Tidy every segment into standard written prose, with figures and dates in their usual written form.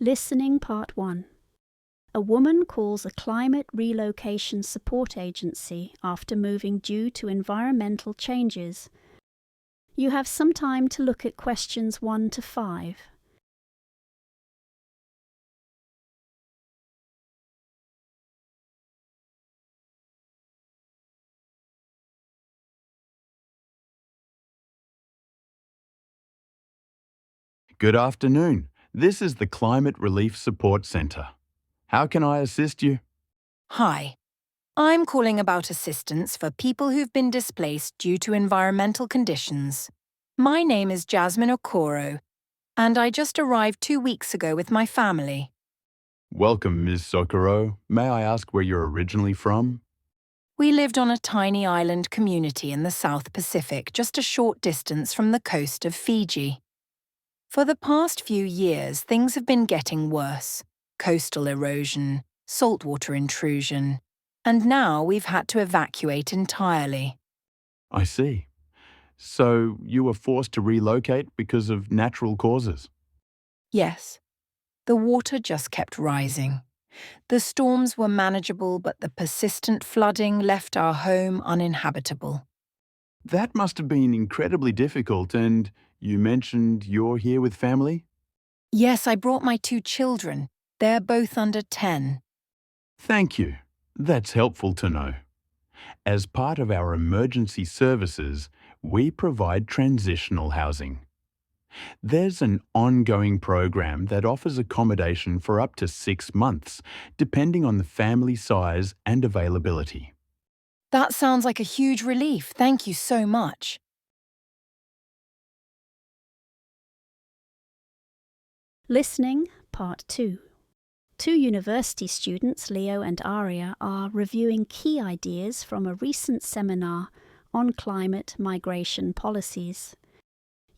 Listening Part 1. A woman calls a climate relocation support agency after moving due to environmental changes. You have some time to look at questions 1 to 5. Good afternoon. This is the Climate Relief Support Centre. How can I assist you? Hi. I'm calling about assistance for people who've been displaced due to environmental conditions. My name is Jasmine Okoro, and I just arrived 2 weeks ago with my family. Welcome, Ms. Socorro. May I ask where you're originally from? We lived on a tiny island community in the South Pacific, just a short distance from the coast of Fiji. For the past few years, things have been getting worse. Coastal erosion, saltwater intrusion, and now we've had to evacuate entirely. I see. So you were forced to relocate because of natural causes? Yes, the water just kept rising. The storms were manageable, but the persistent flooding left our home uninhabitable. That must have been incredibly difficult, and you mentioned you're here with family? Yes, I brought my 2 children. They're both under 10. Thank you. That's helpful to know. As part of our emergency services, we provide transitional housing. There's an ongoing program that offers accommodation for up to 6 months, depending on the family size and availability. That sounds like a huge relief. Thank you so much. Listening Part 2. 2 university students, Leo and Aria, are reviewing key ideas from a recent seminar on climate migration policies.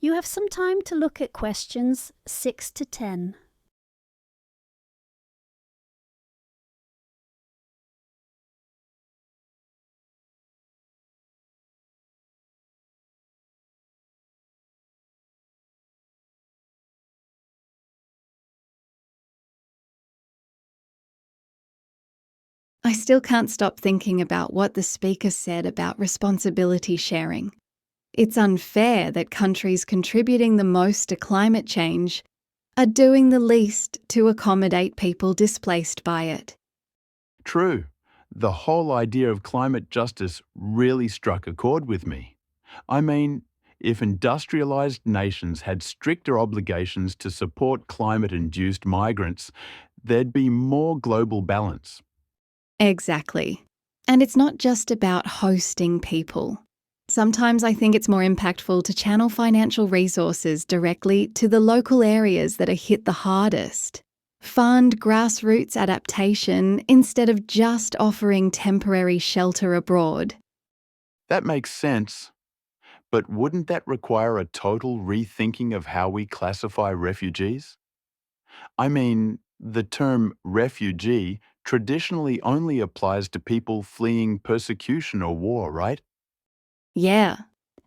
You have some time to look at questions 6 to 10. I still can't stop thinking about what the speaker said about responsibility sharing. It's unfair that countries contributing the most to climate change are doing the least to accommodate people displaced by it. True, the whole idea of climate justice really struck a chord with me. I mean, if industrialized nations had stricter obligations to support climate-induced migrants, there'd be more global balance. Exactly. And it's not just about hosting people. Sometimes I think it's more impactful to channel financial resources directly to the local areas that are hit the hardest. Fund grassroots adaptation instead of just offering temporary shelter abroad. That makes sense. But wouldn't that require a total rethinking of how we classify refugees? I mean, the term refugee traditionally only applies to people fleeing persecution or war, right? Yeah.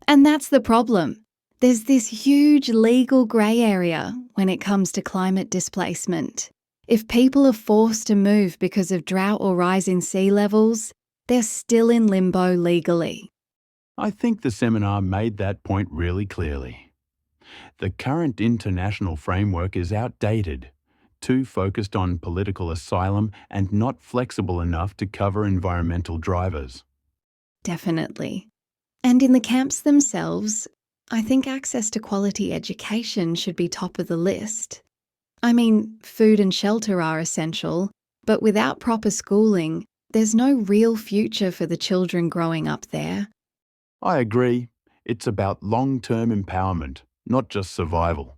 And that's the problem. There's this huge legal grey area when it comes to climate displacement. If people are forced to move because of drought or rise in sea levels, they're still in limbo legally. I think the seminar made that point really clearly. The current international framework is outdated, too focused on political asylum and not flexible enough to cover environmental drivers. Definitely. And in the camps themselves, I think access to quality education should be top of the list. I mean, food and shelter are essential, but without proper schooling, there's no real future for the children growing up there. I agree. It's about long-term empowerment, not just survival.